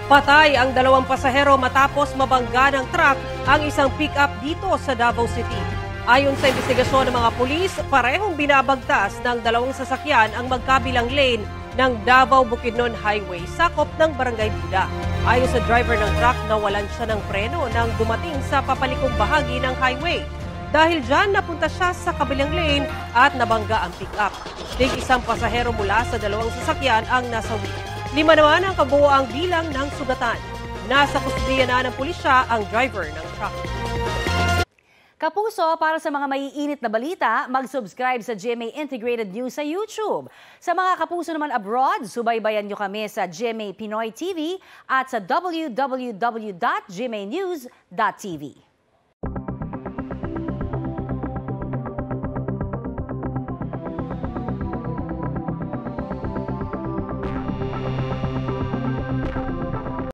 Patay ang dalawang pasahero matapos mabangga ng truck ang isang pick-up dito sa Davao City. Ayon sa investigasyon ng mga pulis, parehong binabagtas ng dalawang sasakyan ang magkabilang lane ng Davao-Bukidnon Highway, sakop ng Barangay Buda. Ayon sa driver ng truck, nawalan siya ng preno nang dumating sa papalikong bahagi ng highway. Dahil dyan, napunta siya sa kabilang lane at nabangga ang pick-up. Isang pasahero mula sa dalawang sasakyan ang nasawi. 5 naman ang kabuoang bilang ng sugatan. Nasa kustudiya na ng pulisya ang driver ng truck. Kapuso, para sa mga maiinit na balita, mag-subscribe sa GMA Integrated News sa YouTube. Sa mga kapuso naman abroad, subaybayan nyo kami sa GMA Pinoy TV at sa www.gmanews.tv.